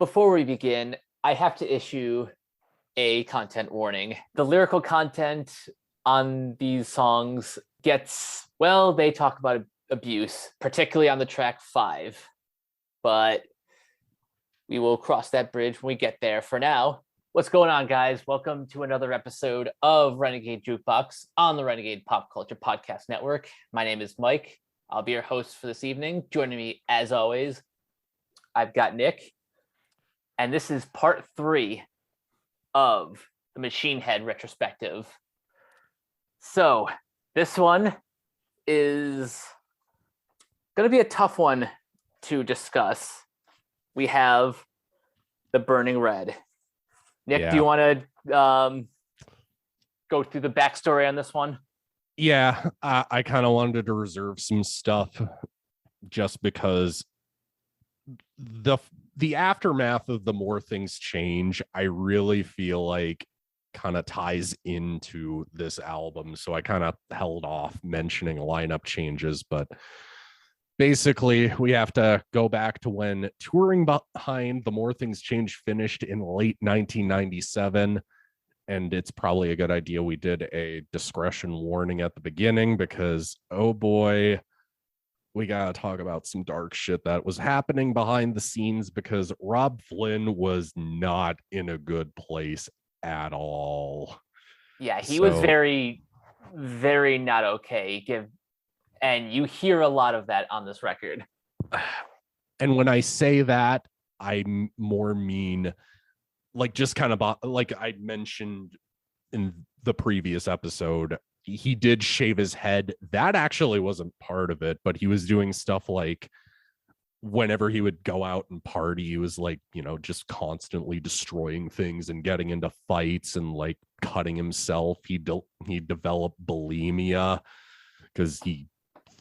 Before we begin, I have to issue a content warning. The lyrical content on these songs gets, well, they talk about abuse, particularly on the track 5. But we will cross that bridge when we get there. For now, what's going on, guys? Welcome to another episode of Renegade Jukebox on the Renegade Pop Culture Podcast Network. My name is Mike. I'll be your host for this evening. Joining me, as always, I've got Nick. And this is part 3 of the Machine Head retrospective. So this one is going to be a tough one to discuss. We have the Burning Red. Nick, do you want to go through the backstory on this one? Yeah, I kind of wanted to reserve some stuff just because the aftermath of the More Things Change, I really feel like kind of ties into this album. So I kind of held off mentioning lineup changes, but basically we have to go back to when touring behind the More Things Change finished in late 1997. And it's probably a good idea we did a discretion warning at the beginning because, oh boy, we got to talk about some dark shit that was happening behind the scenes because Rob Flynn was not in a good place at all. Yeah, he was very, very not okay. And you hear a lot of that on this record. And when I say that, I more mean like just kind of like I mentioned in the previous episode, he did shave his head. That actually wasn't part of it, but he was doing stuff like whenever he would go out and party, he was like, you know, just constantly destroying things and getting into fights and like cutting himself. He developed bulimia because he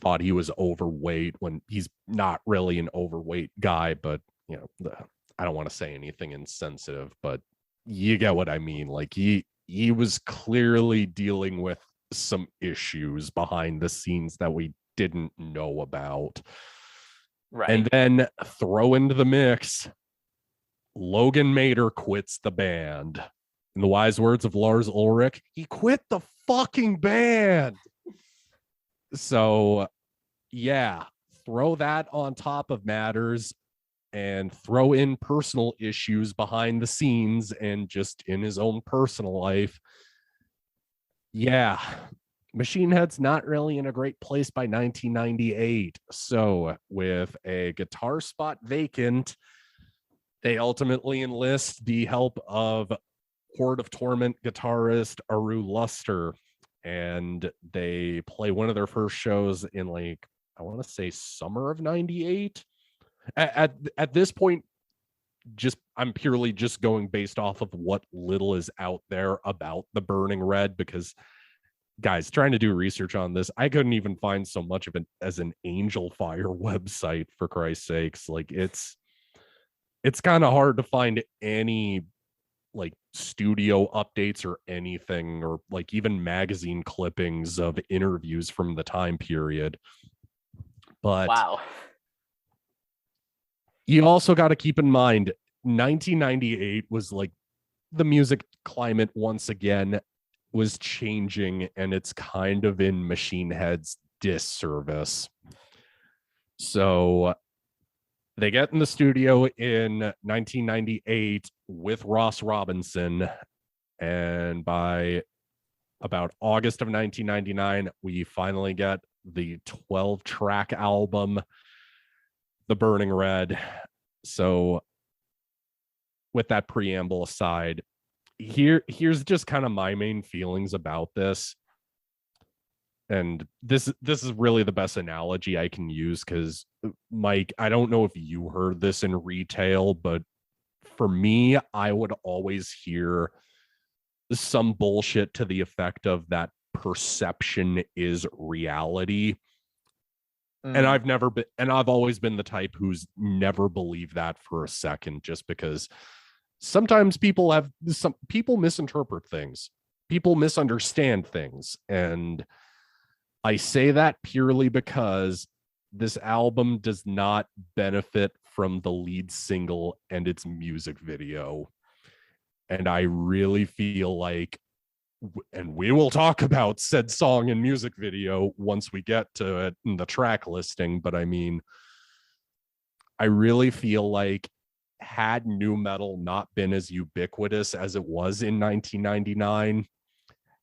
thought he was overweight when he's not really an overweight guy, but you know, I don't want to say anything insensitive, but you get what I mean. Like he was clearly dealing with some issues behind the scenes that we didn't know about. Right. And then throw into the mix, Logan Mader quits the band. In the wise words of Lars Ulrich, he quit the fucking band. So yeah, throw that on top of matters and throw in personal issues behind the scenes and just in his own personal life. Yeah, Machine Head's not really in a great place by 1998. So with a guitar spot vacant, they ultimately enlist the help of Horde of Torment guitarist Aru Luster. And they play one of their first shows in like, I want to say summer of 98. At this point, I'm purely just going based off of what little is out there about the Burning Red, because guys, trying to do research on this, I couldn't even find so much of it as an Angel Fire website, for Christ's sakes. Like it's kind of hard to find any like studio updates or anything, or like even magazine clippings of interviews from the time period. But wow. You also got to keep in mind, 1998 was like the music climate once again was changing, and it's kind of in Machine Head's disservice. So they get in the studio in 1998 with Ross Robinson, and by about August of 1999, we finally get the 12-track album, The Burning Red. So with that preamble aside, here's just kind of my main feelings about this. And this is really the best analogy I can use, because Mike, I don't know if you heard this in retail, but for me, I would always hear some bullshit to the effect of that perception is reality. And I've always been the type who's never believed that for a second, just because sometimes people misinterpret things, people misunderstand things. And I say that purely because this album does not benefit from the lead single and its music video. And I really feel like, and we will talk about said song and music video once we get to it in the track listing, but I mean, I really feel like had nu metal not been as ubiquitous as it was in 1999,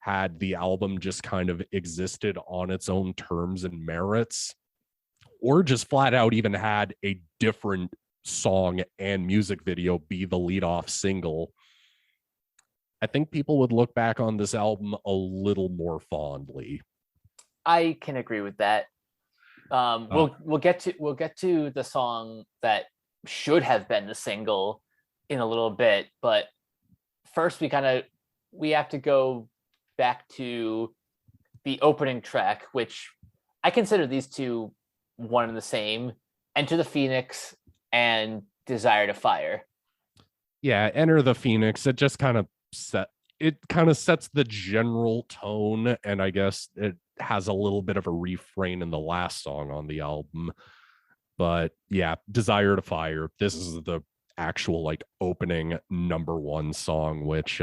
had the album just kind of existed on its own terms and merits, or just flat out even had a different song and music video be the lead-off single, I think people would look back on this album a little more fondly. I can agree with that. We'll get to the song that should have been the single in a little bit, but first we have to go back to the opening track, which I consider these two one and the same: Enter the Phoenix and Desire to Fire. Yeah, Enter the Phoenix, it just kind of sets the general tone, and I guess it has a little bit of a refrain in the last song on the album. But yeah, Desire to Fire, this is the actual like opening number one song, which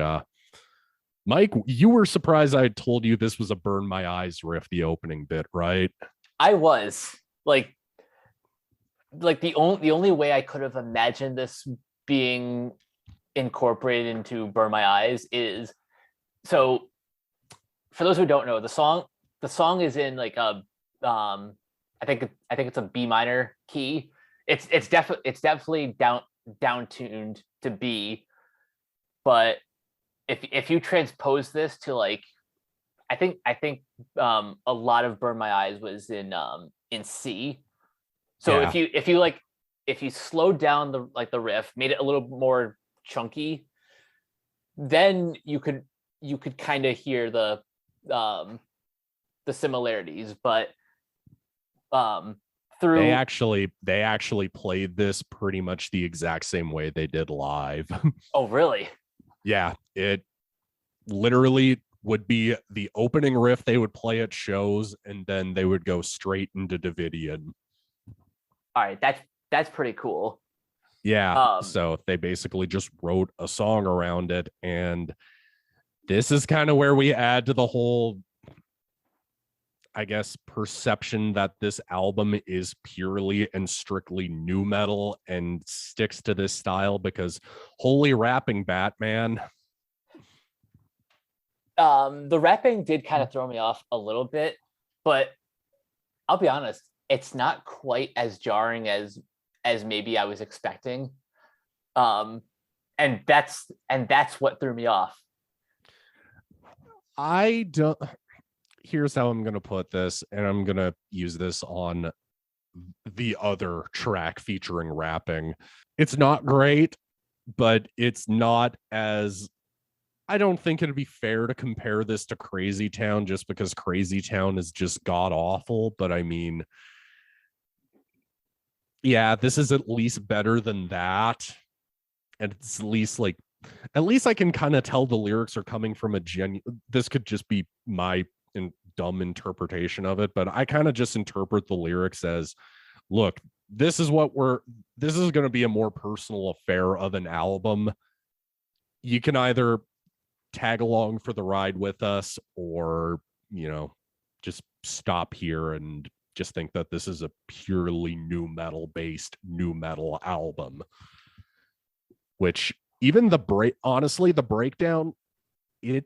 Mike, you were surprised I told you this was a Burn My Eyes riff, the opening bit, right? I was like the only way I could have imagined this being incorporated into Burn My Eyes is, so for those who don't know, the song is in like a I think it's a B minor key. It's definitely down tuned to B, but if you transpose this to like, I think a lot of Burn My Eyes was in C. So yeah. if you slowed down the riff, made it a little more chunky, then you could kind of hear the similarities. But through they actually played this pretty much the exact same way they did live. Oh, really? Yeah, it literally would be the opening riff they would play at shows, and then they would go straight into Davidian. All right, that's pretty cool. Yeah, so they basically just wrote a song around it, and this is kind of where we add to the whole, I guess, perception that this album is purely and strictly nu metal and sticks to this style, because holy rapping Batman. The rapping did kind of throw me off a little bit, but I'll be honest, it's not quite as jarring as maybe I was expecting. And that's what threw me off. Here's how I'm going to put this, and I'm going to use this on the other track featuring rapping. It's not great, but it's not as, I don't think it'd be fair to compare this to Crazy Town just because Crazy Town is just god awful. But I mean, yeah, this is at least better than that. And it's at least I can kind of tell the lyrics are coming from this could just be my dumb interpretation of it, but I kind of just interpret the lyrics as, look, this is going to be a more personal affair of an album. You can either tag along for the ride with us, or, just stop here and just think that this is a purely nu metal based nu metal album. Which even the breakdown, it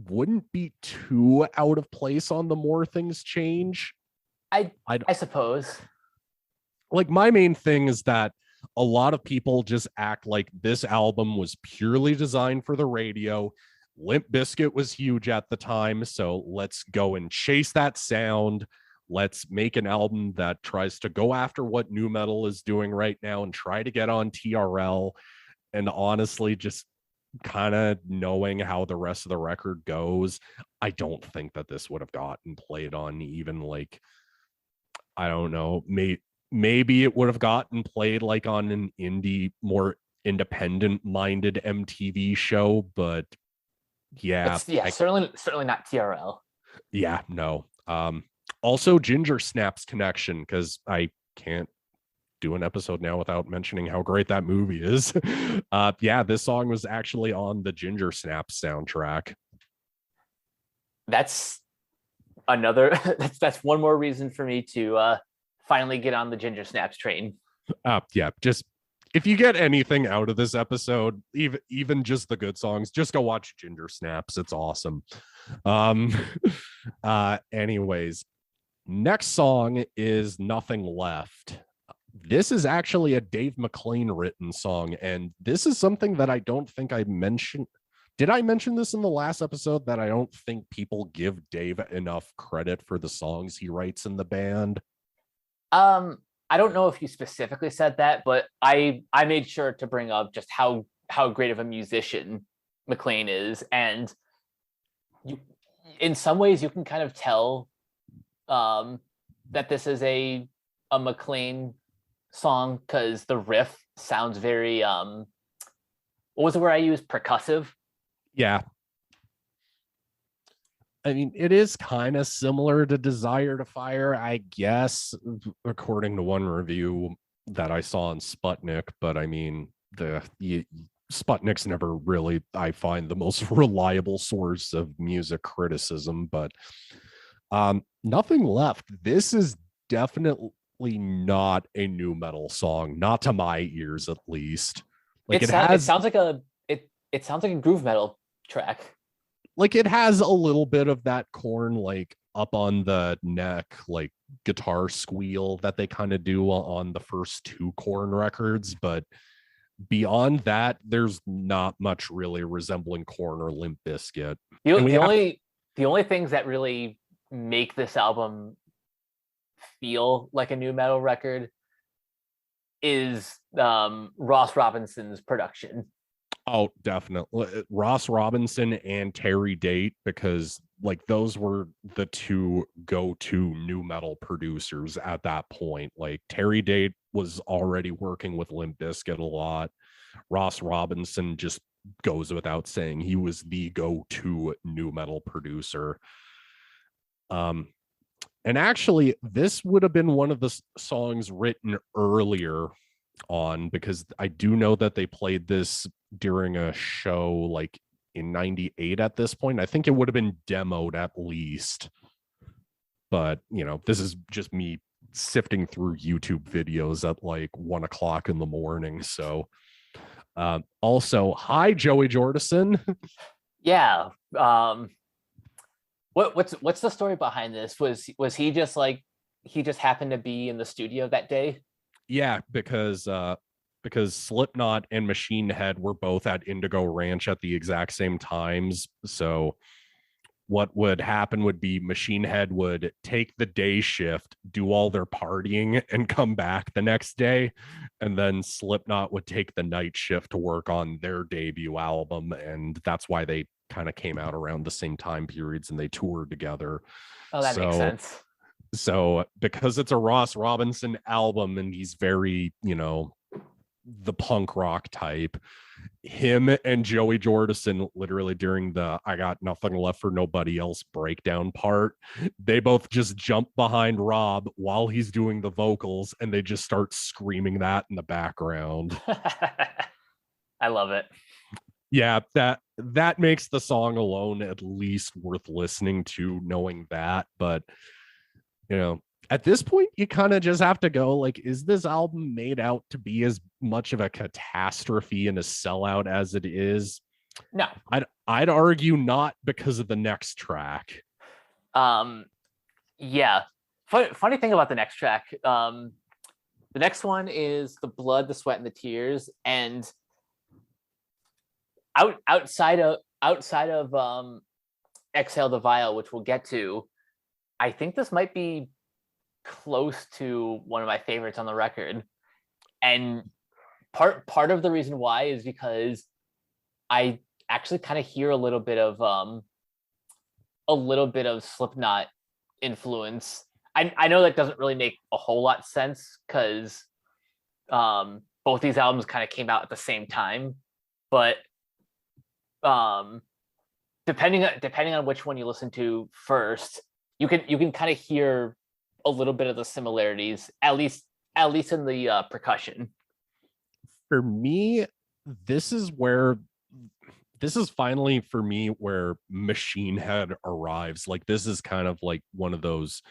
wouldn't be too out of place on The More Things Change. I suppose. Like, my main thing is that a lot of people just act like this album was purely designed for the radio. Limp Bizkit was huge at the time, so let's go and chase that sound. Let's make an album that tries to go after what nu metal is doing right now and try to get on TRL. And honestly, just kind of knowing how the rest of the record goes, I don't think that this would have gotten played on even like, I don't know, maybe it would have gotten played like on an indie, more independent minded MTV show, but certainly not TRL. Yeah, no. Also Ginger Snaps connection, because I can't do an episode now without mentioning how great that movie is. Yeah, this song was actually on the Ginger Snaps soundtrack. That's another that's one more reason for me to finally get on the Ginger Snaps train. Yeah, just if you get anything out of this episode, even just the good songs, just go watch Ginger Snaps. It's awesome. Anyways, next song is Nothing Left. This is actually a Dave McClain written song, and this is something that I don't think I mentioned. Did I mention this in the last episode, that I don't think people give Dave enough credit for the songs he writes in the band? I don't know if you specifically said that, but I made sure to bring up just how great of a musician McClain is, and you, in some ways, you can kind of tell that this is a McClain song because the riff sounds very what was the word I used? Percussive. Yeah. I mean, it is kind of similar to Desire to Fire, I guess, according to one review that I saw on Sputnik. But I mean, Sputnik's never really, I find, the most reliable source of music criticism. But Nothing Left. This is definitely not a nu metal song, not to my ears at least. Like it sounds like a groove metal track. Like it has a little bit of that Korn, like up on the neck, like guitar squeal that they kind of do on the first two Korn records. But beyond that, there's not much really resembling Korn or Limp Bizkit. The only things that really make this album feel like a nu metal record is Ross Robinson's production. Oh, definitely. Ross Robinson and Terry Date, because like those were the two go-to nu metal producers at that point. Like Terry Date was already working with Limp Bizkit a lot. Ross Robinson just goes without saying, he was the go-to nu metal producer. And actually, this would have been one of the songs written earlier on, because I do know that they played this during a show like in 98 at this point. I think it would have been demoed at least. But, you know, this is just me sifting through YouTube videos at like 1 o'clock in the morning. So also, hi, Joey Jordison. Yeah. What's the story behind this? Was he just like, he just happened to be in the studio that day? Yeah, because Slipknot and Machine Head were both at Indigo Ranch at the exact same times. So what would happen would be Machine Head would take the day shift, do all their partying, and come back the next day. And then Slipknot would take the night shift to work on their debut album. And that's why they kind of came out around the same time periods and they toured together. Oh, that makes sense. So because it's a Ross Robinson album and he's very, you know, the punk rock type, him and Joey Jordison, literally during the I Got Nothing Left for Nobody Else breakdown part, they both just jump behind Rob while he's doing the vocals and they just start screaming that in the background. I love it. Yeah, that makes the song alone at least worth listening to, knowing that. But you know, at this point, you kind of just have to go like, is this album made out to be as much of a catastrophe and a sellout as it is? No. I'd argue not, because of the next track. Yeah. Funny thing about the next track, the next one is The Blood, the Sweat, and the Tears, and outside of Exhale the Vial, which we'll get to, I think this might be close to one of my favorites on the record. And part of the reason why is because I actually kind of hear a little bit of Slipknot influence. I know that doesn't really make a whole lot of sense because both these albums kind of came out at the same time, but depending on which one you listen to first, you can kind of hear a little bit of the similarities, at least at least in the percussion. For me, this is finally for me where Machine Head arrives. Like, this is kind of like one of those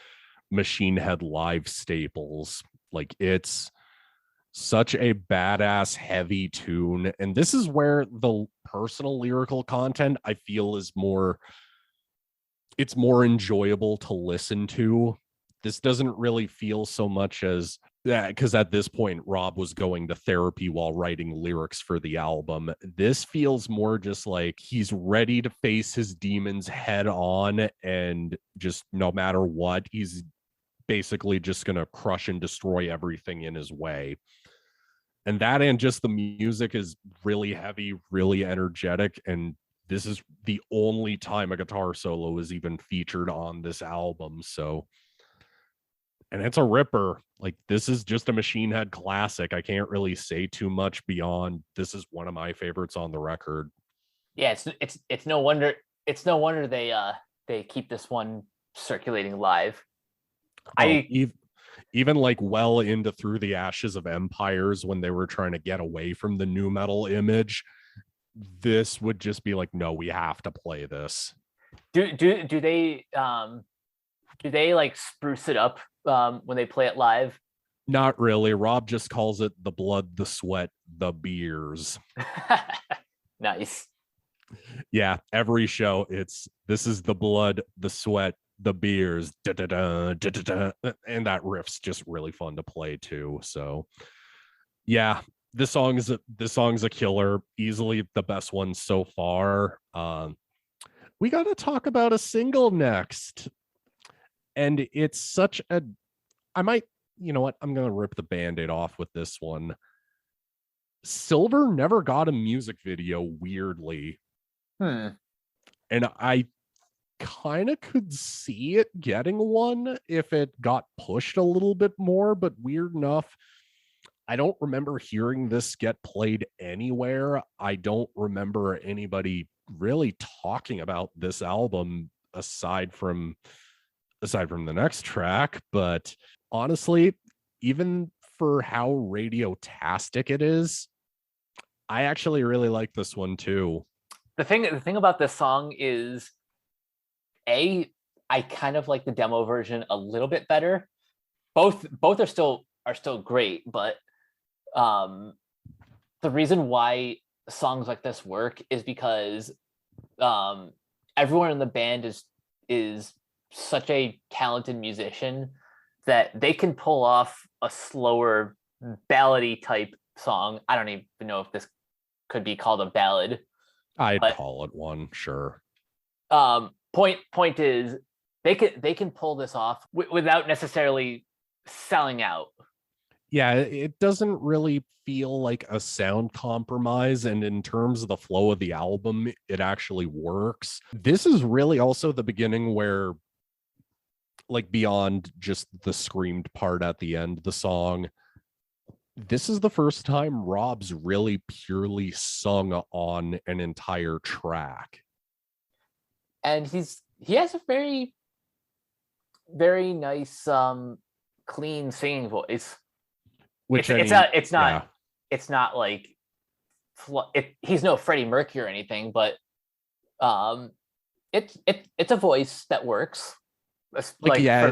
Machine Head live staples. Like, it's such a badass heavy tune, and this is where the personal lyrical content I feel is more enjoyable to listen to. This doesn't really feel so much as that, because at this point Rob was going to therapy while writing lyrics for the album. This feels more just like he's ready to face his demons head on, and just no matter what, he's basically just gonna crush and destroy everything in his way. And that, and just the music is really heavy, really energetic, and this is the only time a guitar solo is even featured on this album. So, and it's a ripper. Like, this is just a Machine Head classic. I can't really say too much beyond this is one of my favorites on the record. Yeah, it's no wonder they keep this one circulating live. Even like well into Through the Ashes of Empires, when they were trying to get away from the nu metal image, this would just be like, no, we have to play this. Do they like spruce it up when they play it live? Not really. Rob just calls it the blood, the sweat, the beers. Nice. Yeah, every show this is the blood, the sweat, the beers, da-da-da, da-da-da, and that riff's just really fun to play too. So yeah, this song's a killer, easily the best one so far. We got to talk about a single next, and it's such a you know what, I'm gonna rip the band-aid off with this one. Silver never got a music video, weirdly. And I kind of could see it getting one if it got pushed a little bit more, but weird enough, I don't remember hearing this get played anywhere. I don't remember anybody really talking about this album aside from the next track. But honestly, even for how radio-tastic it is, I actually really like this one too. The thing about this song is, I kind of like the demo version a little bit better. Both are still great, but the reason why songs like this work is because everyone in the band is such a talented musician that they can pull off a slower ballady type song. I don't even know if this could be called a ballad. I'd call it one, sure. Point is, they can pull this off without necessarily selling out. Yeah, it doesn't really feel like a sound compromise, and in terms of the flow of the album, it actually works. This is really also the beginning where, like, beyond just the screamed part at the end of the song, this is the first time Rob's really purely sung on an entire track. And he has a very, very nice clean singing voice. It's not like he's no Freddie Mercury or anything, but it's a voice that works. Like yeah,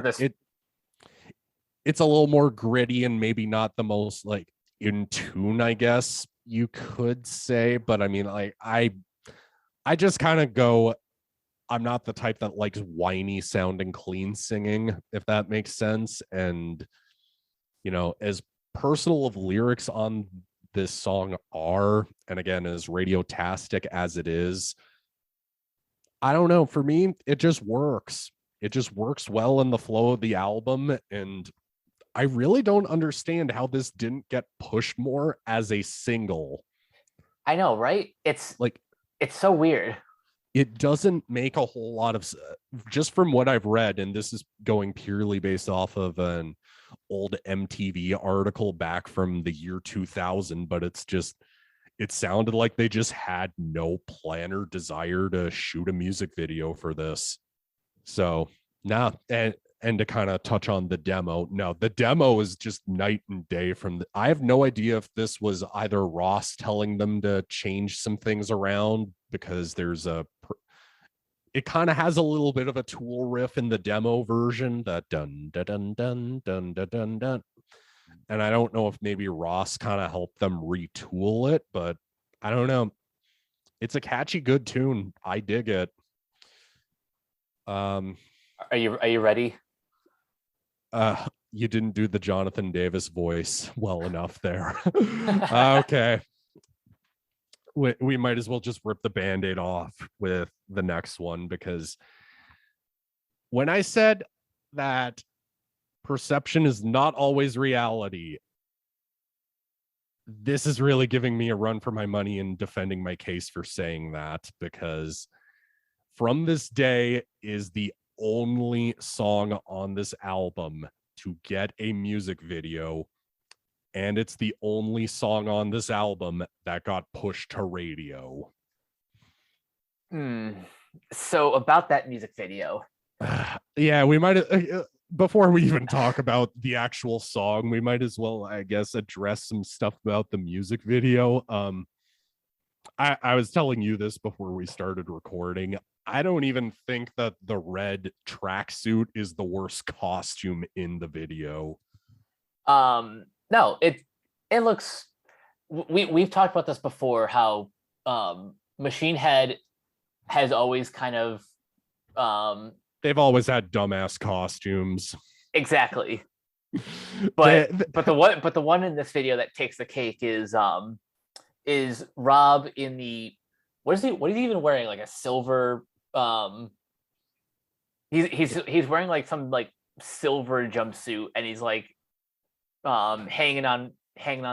it's a little more gritty and maybe not the most like in tune, I guess you could say. But I mean, like I just kind of go, I'm not the type that likes whiny sounding clean singing, if that makes sense. And, you know, as personal of lyrics on this song are, and again, as radio-tastic as it is, I don't know, for me, it just works. It just works well in the flow of the album. And I really don't understand how this didn't get pushed more as a single. I know, right? It's so weird. It doesn't make a whole lot of, just from what I've read, and this is going purely based off of an old MTV article back from the year 2000, but it sounded like they just had no plan or desire to shoot a music video for this. So, nah, and And to kind of touch on the demo, no, the demo is just night and day from I have no idea if this was either Ross telling them to change some things around, because it kind of has a little bit of a Tool riff in the demo version, that dun dun dun dun dun dun dun dun. And I don't know if maybe Ross kind of helped them retool it, but I don't know. It's a catchy, good tune. I dig it. Are you ready? You didn't do the Jonathan Davis voice well enough there. Okay. We might as well just rip the Band-Aid off with the next one, because when I said that perception is not always reality, this is really giving me a run for my money and defending my case for saying that, because From This Day is the only song on this album to get a music video, and it's the only song on this album that got pushed to radio. So about that music video. Yeah, we might before we even talk about the actual song, we might as well, I guess, address some stuff about the music video. I was telling you this before we started recording. I don't even think that the red tracksuit is the worst costume in the video. No, it looks. We've talked about this before. How Machine Head has always kind of. They've always had dumbass costumes. Exactly. But the one in this video that takes the cake is Rob in the what is he even wearing, like a silver he's wearing like some like silver jumpsuit, and he's like hanging on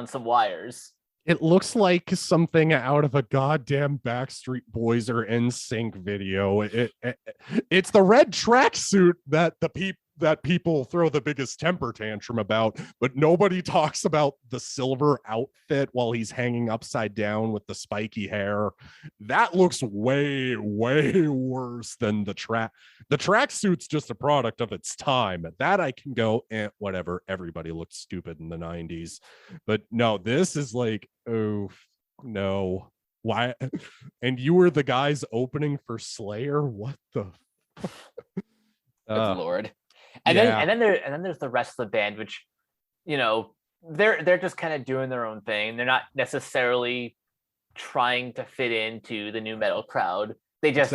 some wires. It looks like something out of a goddamn Backstreet Boys or NSYNC video. It's the red tracksuit that people throw the biggest temper tantrum about, but nobody talks about the silver outfit while he's hanging upside down with the spiky hair. That looks way, way worse than the track. The tracksuit's just a product of its time. That I can go, whatever. Everybody looked stupid in the 90s. But no, this is like, oh, no. Why? And you were the guys opening for Slayer? What the? Good Lord. And then there's the rest of the band, which, you know, they're just kind of doing their own thing. They're not necessarily trying to fit into the new metal crowd. They just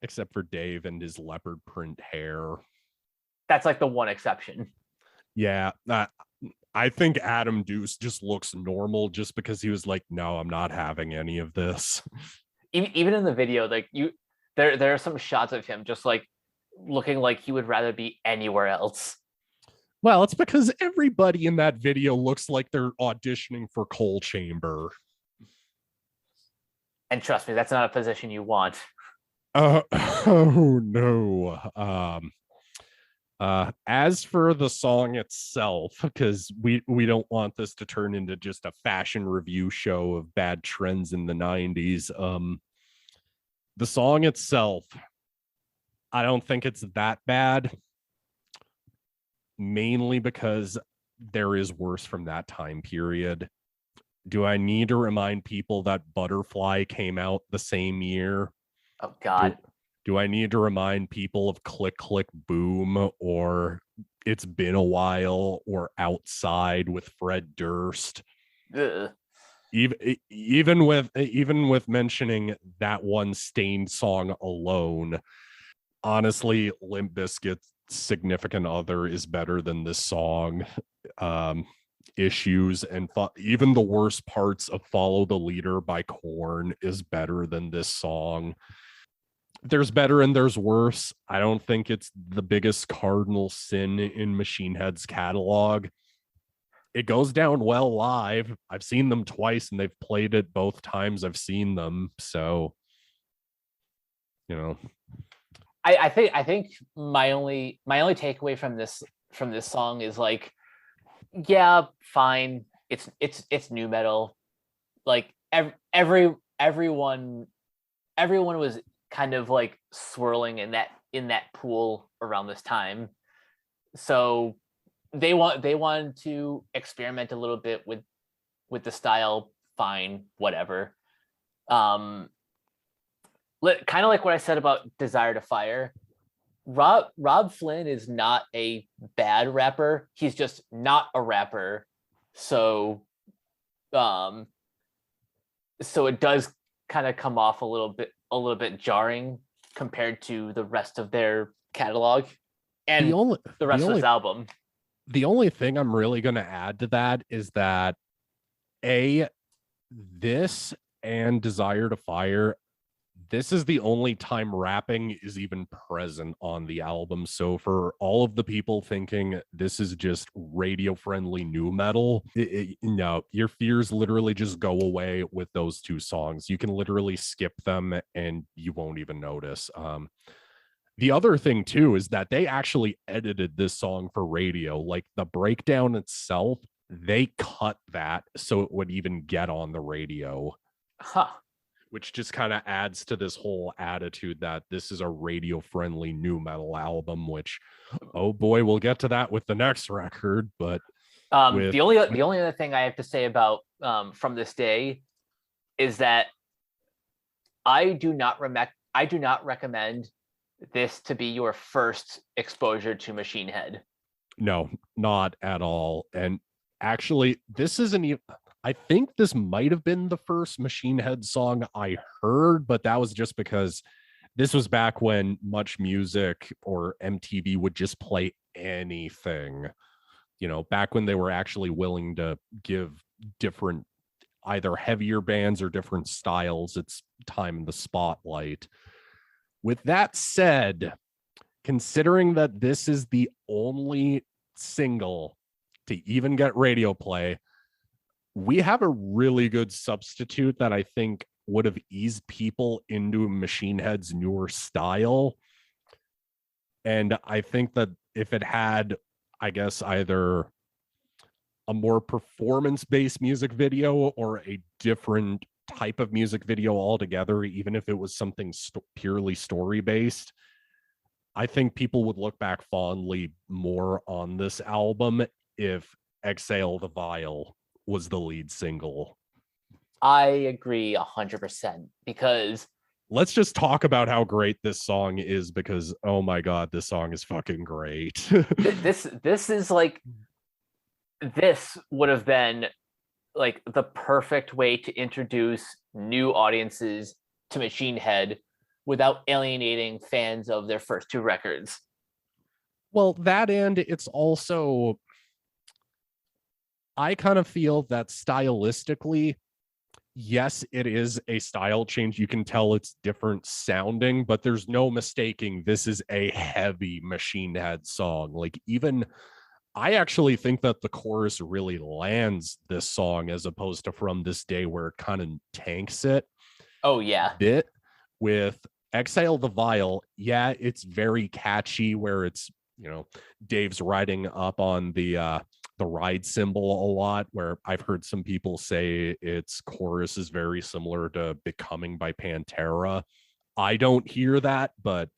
except for Dave and his leopard print hair. That's like the one exception. Yeah, I think Adam Deuce just looks normal just because he was like, no, I'm not having any of this. Even in the video, like there are some shots of him just like looking like he would rather be anywhere else. Well, it's because everybody in that video looks like they're auditioning for Coal Chamber. And trust me, that's not a position you want. Oh no. As for the song itself, because we don't want this to turn into just a fashion review show of bad trends in the 90s. The song itself, I don't think it's that bad, mainly because there is worse from that time period. Do I need to remind people that Butterfly came out the same year? Oh God. Do I need to remind people of Click Click Boom or It's Been a While or Outside with Fred Durst? Ugh. Even with mentioning that one Stained song alone, honestly, Limp Bizkit's Significant Other is better than this song. Issues and even the worst parts of Follow the Leader by Korn is better than this song. There's better and there's worse. I don't think it's the biggest cardinal sin in Machine Head's catalog. It goes down well live. I've seen them twice and they've played it both times I've seen them. So, you know, I think my only takeaway from this song is like, yeah, fine. It's new metal. Like everyone was kind of like swirling in that pool around this time. So they wanted to experiment a little bit with the style. Fine, whatever. Kind of like what I said about Desire to Fire. Rob Flynn is not a bad rapper. He's just not a rapper. So so it does kind of come off a little bit jarring compared to the rest of their catalog and the rest of this album. The only thing I'm really going to add to that is that this and Desire to Fire, this is the only time rapping is even present on the album. So for all of the people thinking this is just radio friendly nu metal, no, your fears literally just go away with those two songs. You can literally skip them and you won't even notice. The other thing too is that they actually edited this song for radio. Like the breakdown itself, they cut that so it would even get on the radio. Huh. Which just kind of adds to this whole attitude that this is a radio-friendly nu metal album, which, oh boy, we'll get to that with the next record. But the only other thing I have to say about From This Day is that I do not recommend this to be your first exposure to Machine Head. No, not at all. And actually, this isn't even... I think this might have been the first Machine Head song I heard, but that was just because this was back when Much Music or MTV would just play anything, you know, back when they were actually willing to give different, either heavier bands or different styles, its time in the spotlight. With that said, considering that this is the only single to even get radio play, we have a really good substitute that I think would have eased people into Machine Head's newer style. And I think that if it had, I guess, either a more performance-based music video or a different type of music video altogether, even if it was something purely story-based, I think people would look back fondly more on this album if Exhale the Vial was the lead single. I agree 100% because let's just talk about how great this song is, because oh my god, this song is fucking great. this is like, this would have been like the perfect way to introduce new audiences to Machine Head without alienating fans of their first two records. Well, that, and it's also, I kind of feel that stylistically, yes, it is a style change. You can tell it's different sounding, but there's no mistaking this is a heavy Machine Head song. Like, even I actually think that the chorus really lands this song as opposed to From This Day, where it kind of tanks it. Oh yeah. Bit with Exhale the Vial, yeah, it's very catchy, where it's, you know, Dave's riding up on the ride cymbal a lot, where I've heard some people say its chorus is very similar to Becoming by Pantera. I don't hear that, but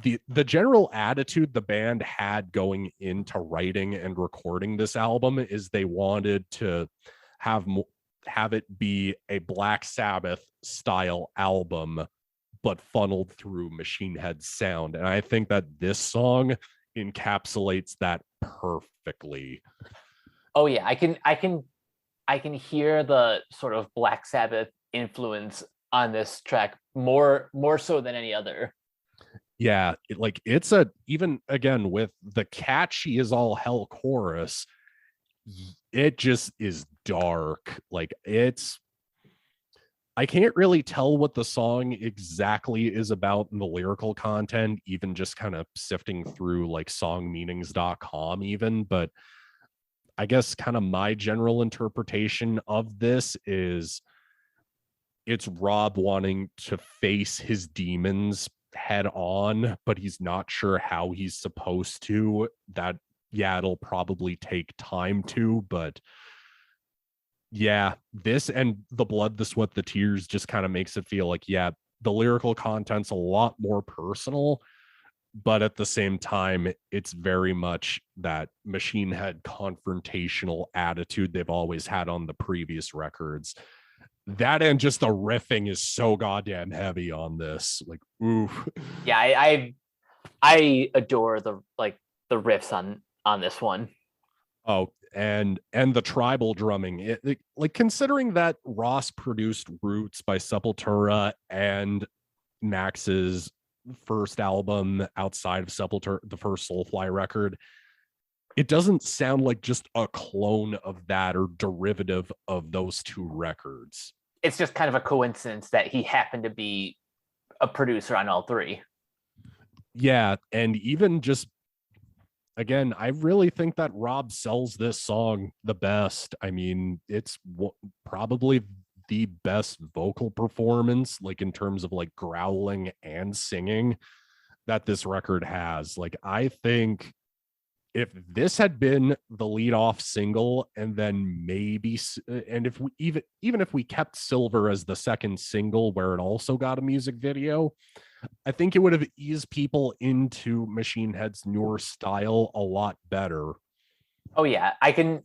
the general attitude the band had going into writing and recording this album is they wanted to have it be a Black Sabbath style album, but funneled through Machine Head sound. And I think that this song encapsulates that perfectly. Oh yeah, I can hear the sort of Black Sabbath influence on this track more so than any other. Yeah, it's even again with the catchy as all hell chorus, it just is dark. Like, I can't really tell what the song exactly is about in the lyrical content, even just kind of sifting through like songmeanings.com even, but I guess kind of my general interpretation of this is it's Rob wanting to face his demons head on, but he's not sure how he's supposed to. That, yeah, it'll probably take time to, but yeah, this and The Blood, the Sweat, the Tears just kind of makes it feel like, yeah, the lyrical content's a lot more personal, but at the same time, it's very much that Machine Head confrontational attitude they've always had on the previous records. That and just the riffing is so goddamn heavy on this. Like, oof. Yeah, I adore the riffs on this one. Oh, and the tribal drumming. Like considering that Ross produced Roots by Sepultura and Max's first album outside of Sepultura, the first Soulfly record, it doesn't sound like just a clone of that or derivative of those two records. It's just kind of a coincidence that he happened to be a producer on all three. Yeah, and even just again, I really think that Rob sells this song the best. I mean, it's probably the best vocal performance, like in terms of like growling and singing, that this record has. Like, I think if this had been the lead off single, and then maybe, and if we even if we kept Silver as the second single where it also got a music video, I think it would have eased people into Machine Head's newer style a lot better. Oh yeah, I can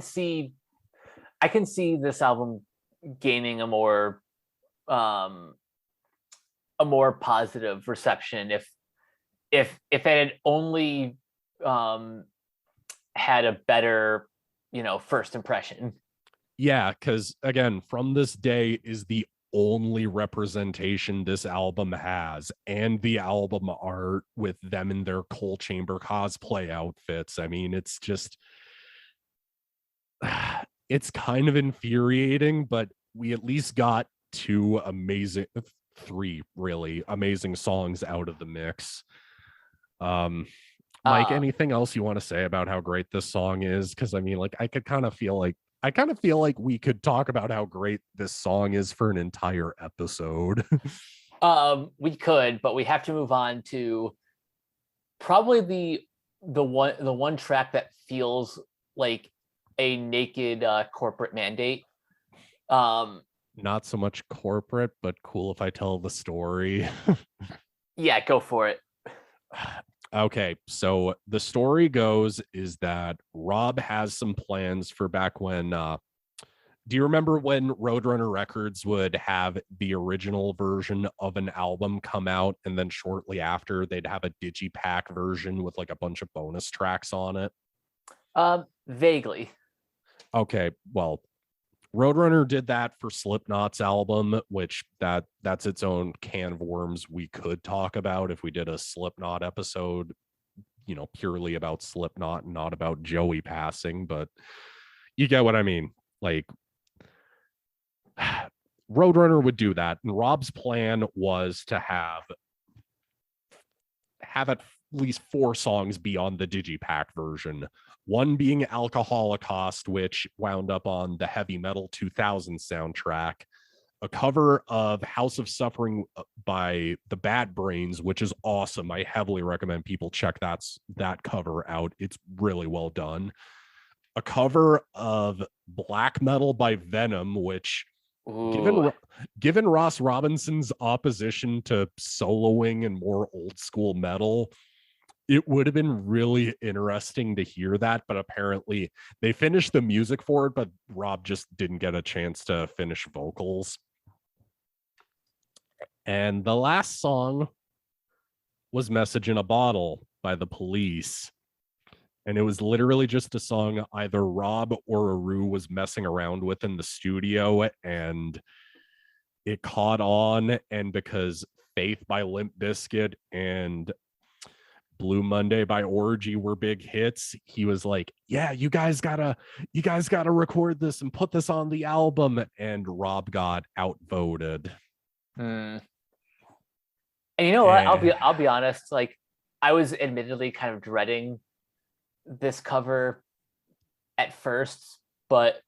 see this album gaining a more positive reception if it had only had a better, first impression. Yeah, because again, From This Day is the only representation this album has, and the album art with them in their Coal Chamber cosplay outfits. I mean, it's just it's kind of infuriating, but we at least got three really amazing songs out of the mix. Mike, anything else you want to say about how great this song is? Because I mean, like, I kind of feel like we could talk about how great this song is for an entire episode. We could, but we have to move on to probably the one track that feels like a naked corporate mandate. Not so much corporate, but cool if I tell the story. Yeah, go for it. Okay, so the story goes is that Rob has some plans for back when do you remember when Roadrunner Records would have the original version of an album come out, and then shortly after they'd have a digipack version with like a bunch of bonus tracks on it? Vaguely. Okay, well, Roadrunner did that for Slipknot's album, which that's its own can of worms we could talk about if we did a Slipknot episode, purely about Slipknot and not about Joey passing, but you get what I mean. Like, Roadrunner would do that, and Rob's plan was to have at least 4 songs be on the digipack version. One being Alcoholocaust, which wound up on the Heavy Metal 2000 soundtrack. A cover of House of Suffering by the Bad Brains, which is awesome. I heavily recommend people check that cover out. It's really well done. A cover of Black Metal by Venom, which given Ross Robinson's opposition to soloing and more old school metal, it would have been really interesting to hear that, but apparently they finished the music for it, but Rob just didn't get a chance to finish vocals. And the last song was Message in a Bottle by The Police. And it was literally just a song either Rob or Aru was messing around with in the studio, and it caught on. And because Faith by Limp Bizkit and Blue Monday by Orgy were big hits, he was like, yeah, you guys gotta record this and put this on the album. And Rob got outvoted. And you know what? I'll be honest, like, I was admittedly kind of dreading this cover at first, but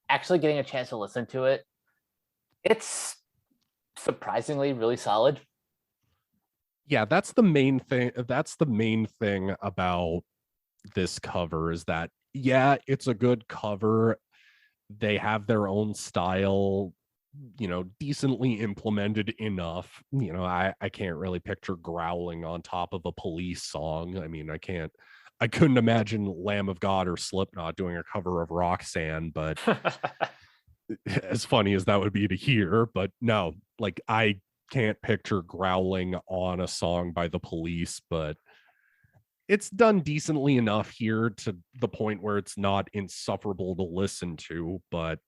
actually getting a chance to listen to it, it's surprisingly really solid. Yeah, that's the main thing. That's the main thing about this cover is that, yeah, it's a good cover. They have their own style. decently implemented enough. I can't really picture growling on top of a Police song. I mean, I couldn't imagine Lamb of God or Slipknot doing a cover of Roxanne, but as funny as that would be to hear, but no, like I can't picture growling on a song by the Police, but it's done decently enough here to the point where it's not insufferable to listen to. But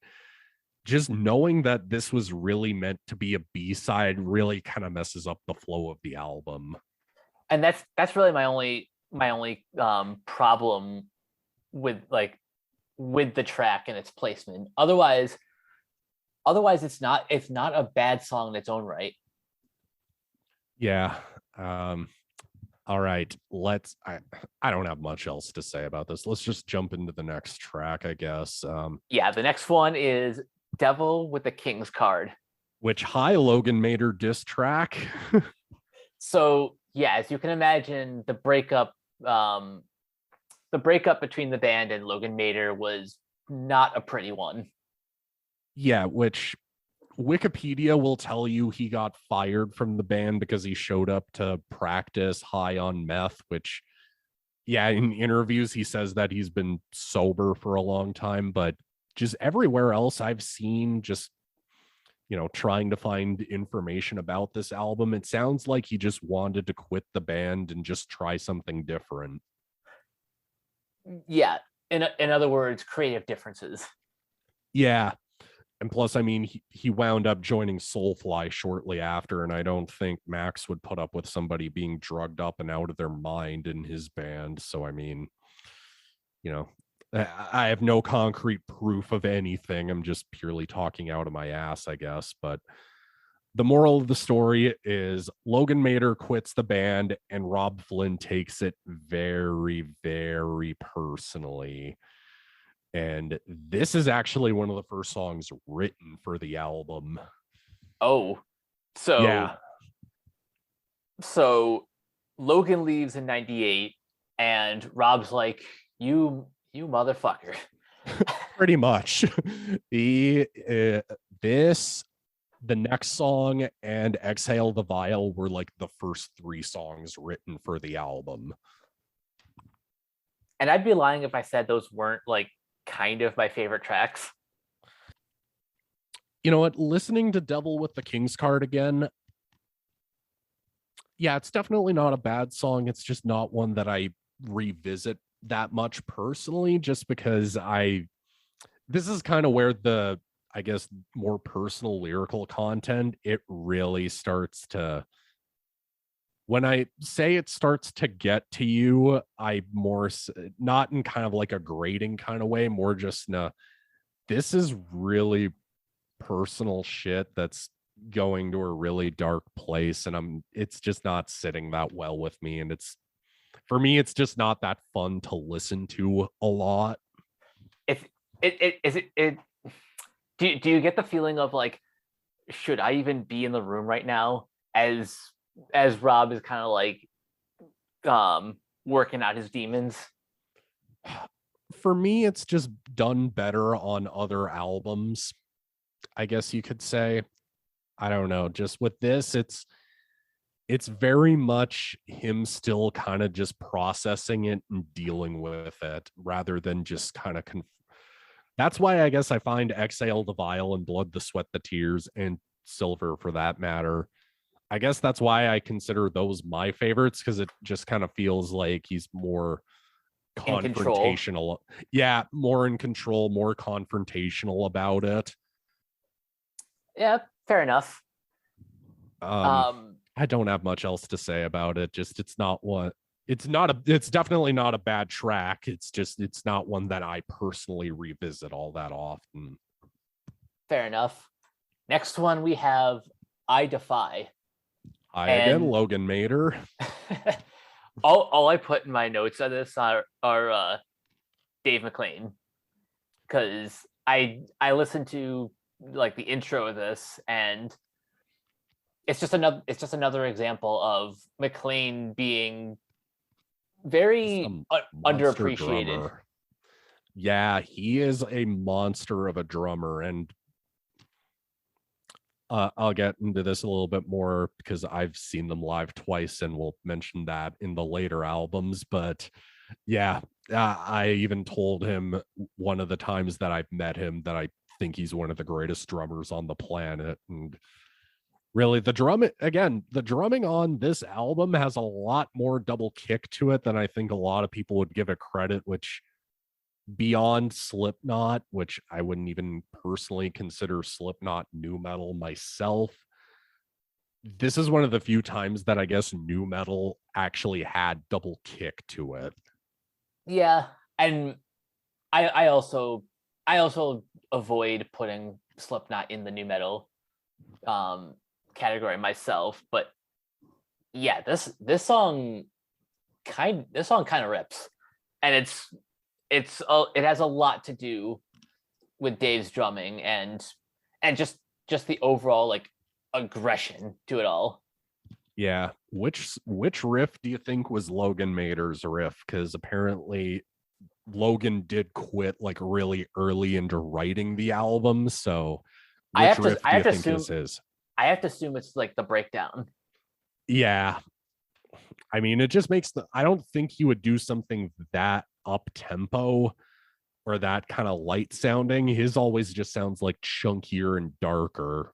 just knowing that this was really meant to be a B-side really kind of messes up the flow of the album. And that's really my only problem with the track and its placement. Otherwise it's not a bad song in its own right. Yeah. All right, I don't have much else to say about this. Let's just jump into the next track, I guess. Yeah, the next one is Devil with the King's Card. Which, hi, Logan Mader diss track. So yeah, as you can imagine, the breakup between the band and Logan Mader was not a pretty one. Yeah, which Wikipedia will tell you he got fired from the band because he showed up to practice high on meth, which, yeah, in interviews he says that he's been sober for a long time, but just everywhere else I've seen, just trying to find information about this album, it sounds like he just wanted to quit the band and just try something different. Yeah, in other words, creative differences. Yeah. And plus, I mean, he wound up joining Soulfly shortly after, and I don't think Max would put up with somebody being drugged up and out of their mind in his band. So, I mean, I have no concrete proof of anything. I'm just purely talking out of my ass, I guess. But the moral of the story is Logan Mader quits the band, and Rob Flynn takes it very, very personally. And this is actually one of the first songs written for the album. Oh, so yeah. So Logan leaves in 98 and Rob's like, you motherfucker. Pretty much. The next song and Exhale the Vial were like the first 3 songs written for the album. And I'd be lying if I said those weren't like kind of my favorite tracks. You know what? Listening to Devil with the King's Card again, yeah, it's definitely not a bad song. It's just not one that I revisit that much personally, just because this is kind of where the, I guess, more personal lyrical content, it really starts to, when I say it starts to get to you, I more, not in kind of like a grading kind of way, more just this is really personal shit that's going to a really dark place, and it's just not sitting that well with me, and for me it's just not that fun to listen to a lot. Do you get the feeling of like, should I even be in the room right now, as Rob is kind of like working out his demons? For me, it's just done better on other albums, I guess you could say. I don't know. Just with this, it's very much him still kind of just processing it and dealing with it rather than just kind of that's why I guess I find Exhale the Vial and Blood, the Sweat, the Tears, and Silver for that matter, I guess that's why I consider those my favorites, because it just kind of feels like he's more confrontational. Yeah, more in control, more confrontational about it. Yeah, fair enough. I don't have much else to say about it. Just it's definitely not a bad track. It's not one that I personally revisit all that often. Fair enough. Next one we have I Defy. Hi again, Logan Mader. all I put in my notes of this are Dave McClain, because I listened to like the intro of this, and it's just another example of McClain being very underappreciated. Drummer. Yeah, he is a monster of a drummer, and I'll get into this a little bit more because I've seen them live twice, and we'll mention that in the later albums. But yeah, I even told him one of the times that I've met him that I think he's one of the greatest drummers on the planet. And really, the drumming on this album has a lot more double kick to it than I think a lot of people would give it credit, which beyond Slipknot, which I wouldn't even personally consider Slipknot nu metal myself, this is one of the few times that I guess nu metal actually had double kick to it. Yeah, and I also avoid putting Slipknot in the nu metal category myself, but yeah, this song kind of rips, and it has a lot to do with Dave's drumming and just the overall like aggression to it all. Yeah, which riff do you think was Logan Mader's riff? Because apparently Logan did quit like really early into writing the album. So which riff do you think is his? I have to assume it's like the breakdown. Yeah. I mean, it just makes I don't think he would do something that up tempo or that kind of light sounding. His always just sounds like chunkier and darker.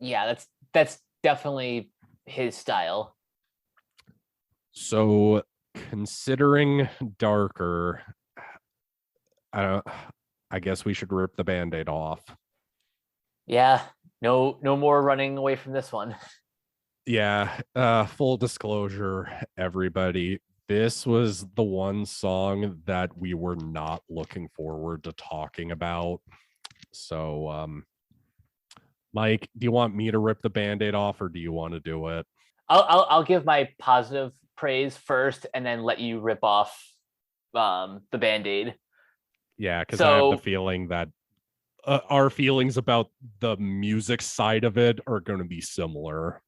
Yeah, that's definitely his style. So considering darker, I guess we should rip the Band-Aid off. Yeah, no more running away from this one. Yeah, full disclosure, everybody, this was the one song that we were not looking forward to talking about. So, Mike, do you want me to rip the Band-Aid off, or do you want to do it? I'll give my positive praise first, and then let you rip off the Band-Aid. Yeah, because I have the feeling that our feelings about the music side of it are going to be similar.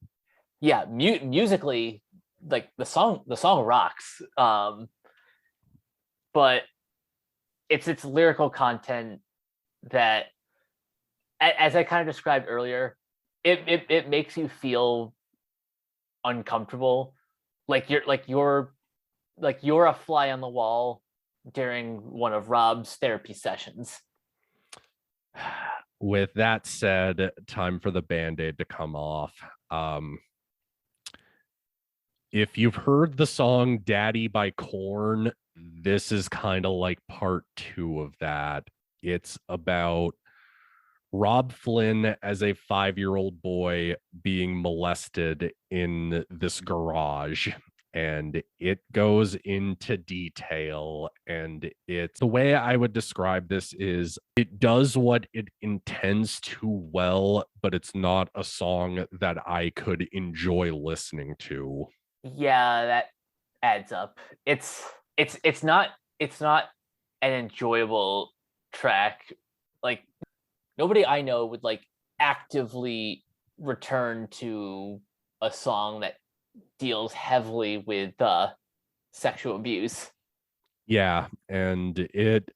Yeah, musically, like the song rocks, but it's lyrical content that, as I kind of described earlier, it makes you feel uncomfortable, like you're a fly on the wall during one of Rob's therapy sessions. With that said, time for the Band-Aid to come off. If you've heard the song Daddy by Korn, this is kind of like part 2 of that. It's about Rob Flynn as a 5-year-old boy being molested in this garage. And it goes into detail. And it's the way I would describe this is it does what it intends to well, but it's not a song that I could enjoy listening to. Yeah, that adds up. It's not an enjoyable track. Like, nobody I know would like actively return to a song that deals heavily with sexual abuse. Yeah, and it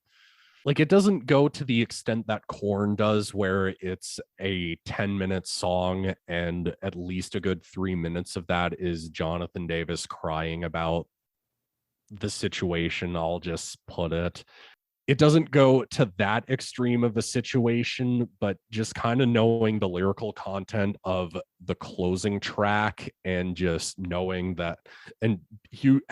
doesn't go to the extent that Korn does, where it's a 10-minute song and at least a good 3 minutes of that is Jonathan Davis crying about the situation. I'll just put it. It doesn't go to that extreme of a situation, but just kind of knowing the lyrical content of the closing track and just knowing that, and huge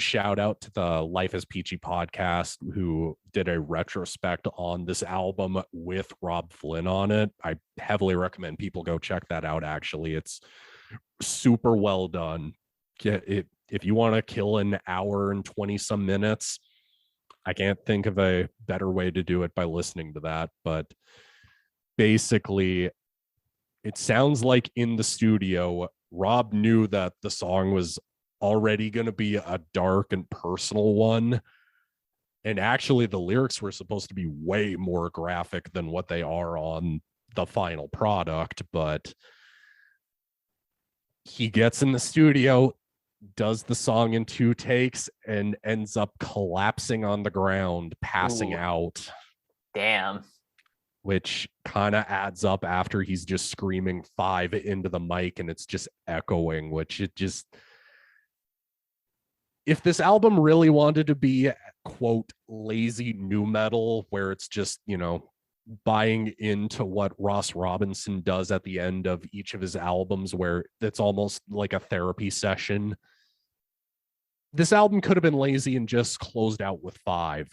shout out to the Life is Peachy podcast who did a retrospect on this album with Rob Flynn on it. I heavily recommend people go check that out. Actually, it's super well done. If you want to kill an hour and 20 some minutes, I can't think of a better way to do it by listening to that. But basically, it sounds like in the studio, Rob knew that the song was already going to be a dark and personal one. And actually, the lyrics were supposed to be way more graphic than what they are on the final product. But he gets in the studio, does the song in 2 takes, and ends up collapsing on the ground, passing out. Damn. which kind of adds up after he's just screaming 5 into the mic and it's just echoing, which it just, if this album really wanted to be, quote, lazy nu metal, where it's just, buying into what Ross Robinson does at the end of each of his albums, where it's almost like a therapy session, this album could have been lazy and just closed out with 5.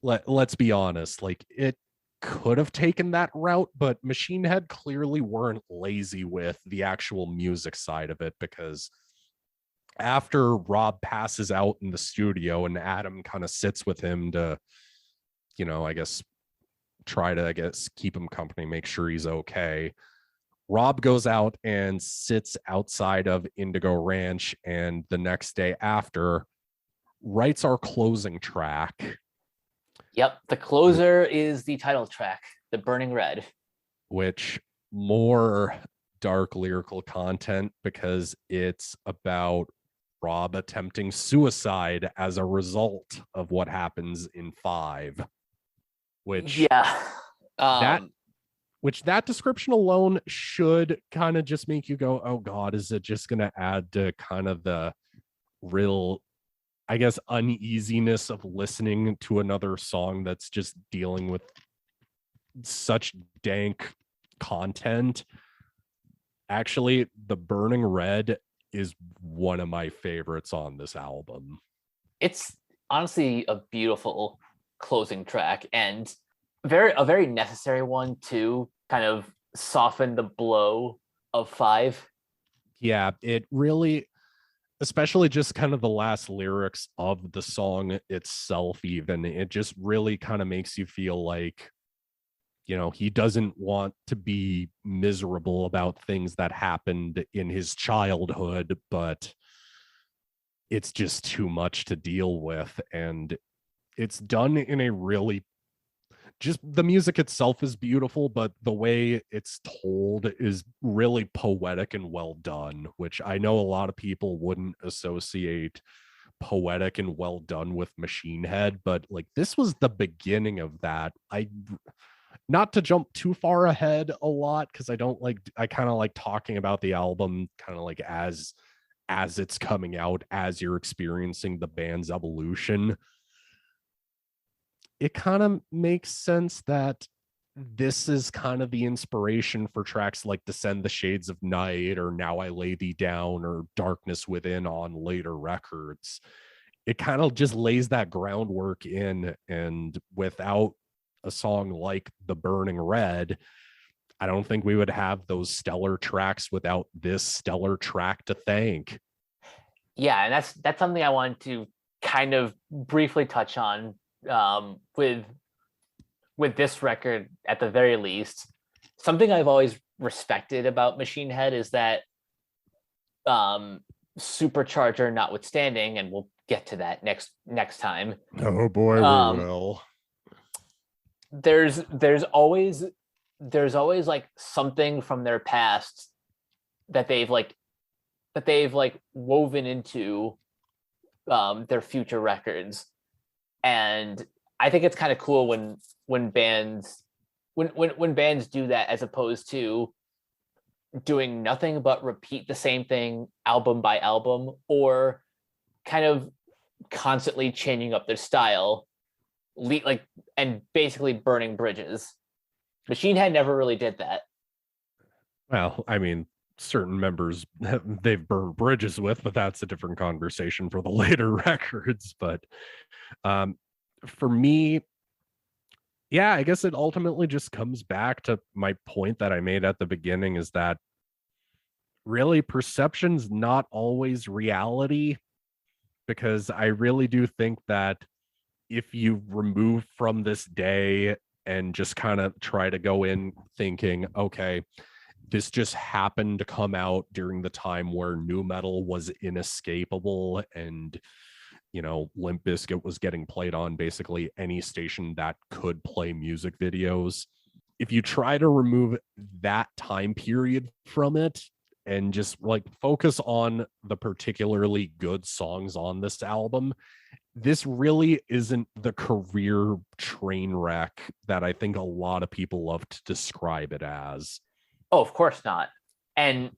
Let's be honest, like, it could have taken that route, but Machine Head clearly weren't lazy with the actual music side of it, because after Rob passes out in the studio and Adam kind of sits with him to, I guess, try to, keep him company, make sure he's okay, Rob goes out and sits outside of Indigo Ranch, and the next day after writes our closing track. Yep, the closer is the title track, The Burning Red. Which, more dark lyrical content, because it's about Rob attempting suicide as a result of what happens in 5. Which, yeah, that description alone should kind of just make you go, oh God, is it just going to add to kind of the real, I guess, uneasiness of listening to another song that's just dealing with such dank content? Actually, The Burning Red is one of my favorites on this album. It's honestly a beautiful closing track, and a very necessary one to kind of soften the blow of 5. Yeah, it really, especially just kind of the last lyrics of the song itself, even, it just really kind of makes you feel like, he doesn't want to be miserable about things that happened in his childhood, but it's just too much to deal with. And it's done in a really, just the music itself is beautiful, but the way it's told is really poetic and well done, which I know a lot of people wouldn't associate poetic and well done with Machine Head, but like, this was the beginning of that. Not to jump too far ahead a lot, because I kind of like talking about the album kind of like as it's coming out, as you're experiencing the band's evolution. It kind of makes sense that this is kind of the inspiration for tracks like Descend the Shades of Night or Now I Lay Thee Down or Darkness Within on later records. It kind of just lays that groundwork in, and without a song like The Burning Red, I don't think we would have those stellar tracks without this stellar track to thank. Yeah, and that's something I wanted to kind of briefly touch on with this record. At the very least, something I've always respected about Machine Head is that, Supercharger notwithstanding, and we'll get to that next time. Oh boy, we will. There's always like something from their past that they've woven into their future records, and I think it's kind of cool when bands do that, as opposed to doing nothing but repeat the same thing album by album, or kind of constantly changing up their style, and basically burning bridges. Machine Head never really did that. Well, I mean, certain members they've burned bridges with, but that's a different conversation for the later records. But for me, yeah, I guess it ultimately just comes back to my point that I made at the beginning, is that really perception's not always reality, because I really do think that if you remove from this day and just kind of try to go in thinking, okay, this just happened to come out during the time where nu metal was inescapable, and Limp Bizkit was getting played on basically any station that could play music videos. If you try to remove that time period from it and just like focus on the particularly good songs on this album, this really isn't the career train wreck that I think a lot of people love to describe it as. Oh, of course not. And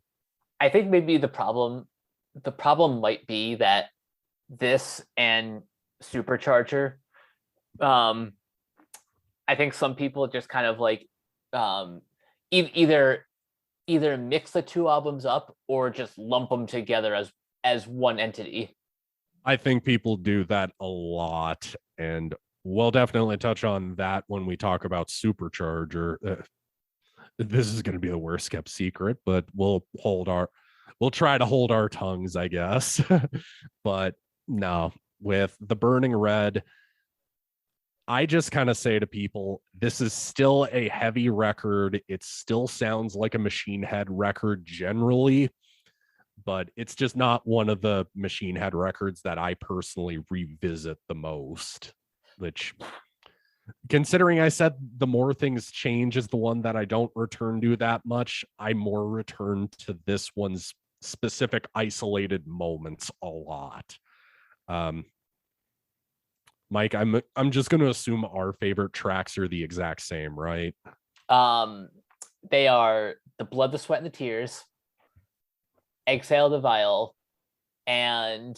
I think maybe the problem might be that this and Supercharger, um, I think some people just kind of like either mix the two albums up or just lump them together as one entity. I think people do that a lot, and we'll definitely touch on that when we talk about Supercharger. This is going to be the worst kept secret, but we'll try to hold our tongues, I guess. But no, with the Burning Red, I just kind of say to people, this is still a heavy record. It still sounds like a Machine Head record generally, but it's just not one of the Machine Head records that I personally revisit the most, which, considering I said the More Things Change is the one that I don't return to that much, I more return to this one's specific isolated moments a lot. Mike, I'm just going to assume our favorite tracks are the exact same, right? They are The Blood, the Sweat, and the Tears, Exhale the Vial, and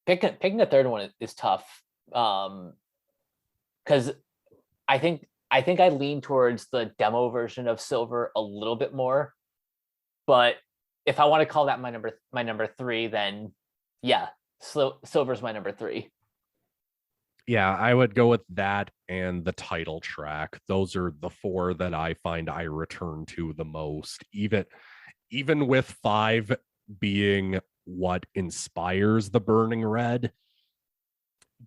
picking the third one is tough. Because I think I lean towards the demo version of Silver a little bit more. But if I want to call that my number three, then yeah, Silver's my number three. Yeah, I would go with that and the title track. Those are the four that I find I return to the most. Even with 5 being what inspires the Burning Red,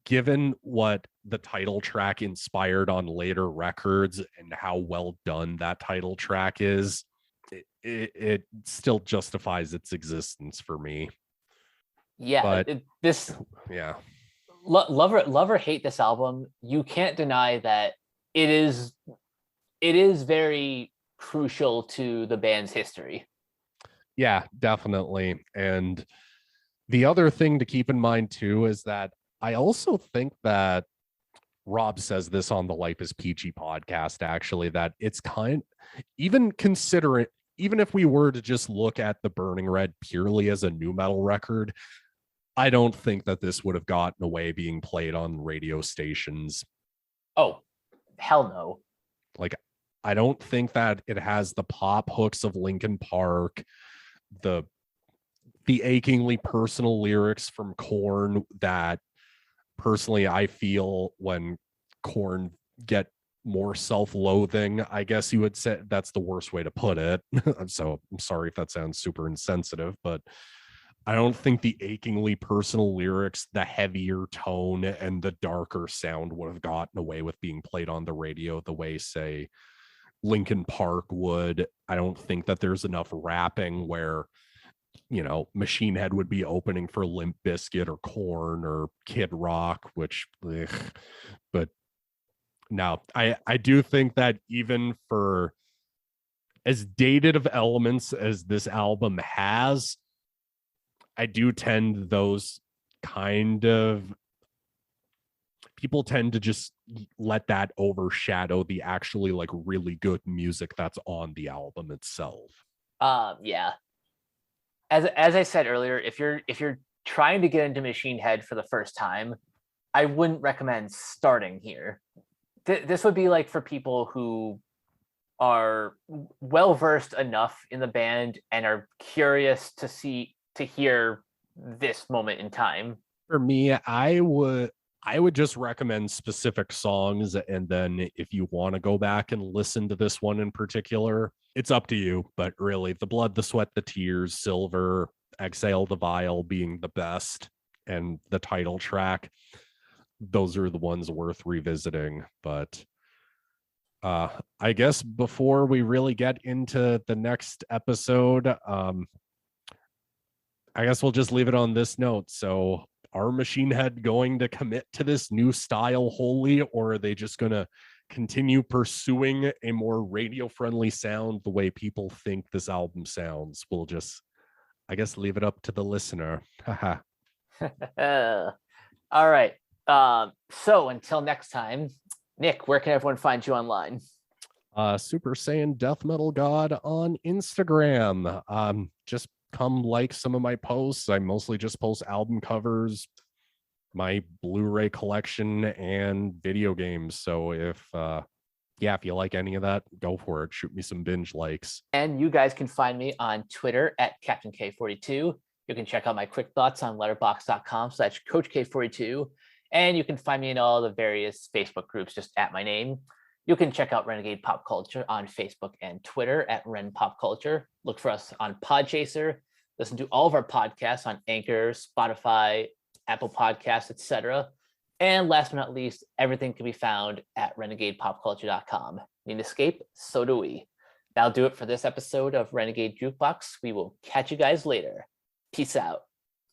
given what the title track inspired on later records and how well done that title track is, it still justifies its existence for me. Yeah, But yeah. Love or hate this album, you can't deny that it is very crucial to the band's history. Yeah, definitely. And the other thing to keep in mind too is that I also think that Rob says this on the Life is Peachy podcast, actually, that it's even if we were to just look at the Burning Red purely as a nu metal record, I don't think that this would have gotten away being played on radio stations. Oh, hell no. Like, I don't think that it has the pop hooks of Linkin Park, the achingly personal lyrics from Korn that personally I feel when Korn get more self-loathing, I guess you would say. That's the worst way to put it. So I'm sorry if that sounds super insensitive, but I don't think the achingly personal lyrics, the heavier tone, and the darker sound would have gotten away with being played on the radio the way, say, Linkin Park would. I don't think that there's enough rapping where, Machine Head would be opening for Limp Bizkit or Korn or Kid Rock, which, but no, I do think that even for as dated of elements as this album has, I do tend those kind of people tend to just let that overshadow the actually like really good music that's on the album itself. Yeah. As I said earlier, if you're trying to get into Machine Head for the first time, I wouldn't recommend starting here. This would be like for people who are well versed enough in the band and are curious to hear this moment in time. For me, I would just recommend specific songs, and then if you want to go back and listen to this one in particular, it's up to you. But really, The Blood, the Sweat, the Tears, Silver, Exhale the Vial being the best, and the title track, those are the ones worth revisiting. But I guess before we really get into the next episode, I guess we'll just leave it on this note. So, are Machine Head going to commit to this new style wholly, or are they just going to continue pursuing a more radio friendly sound the way people think this album sounds? We'll just I guess leave it up to the listener. Haha. All right. So until next time, Nick, where can everyone find you online? Super Saiyan Death Metal God on Instagram. Just come like some of my posts. I mostly just post album covers, my Blu-ray collection, and video games. So if you like any of that, go for it. Shoot me some binge likes. And you guys can find me on Twitter at Captain K42. You can check out my quick thoughts on letterboxd.com/Coach K42. And you can find me in all the various Facebook groups just at my name. You can check out Renegade Pop Culture on Facebook and Twitter at Ren Pop Culture. Look for us on Podchaser. Listen to all of our podcasts on Anchor, Spotify, Apple Podcasts, etc. And last but not least, everything can be found at renegadepopculture.com. Need an escape? So do we. That'll do it for this episode of Renegade Jukebox. We will catch you guys later. Peace out.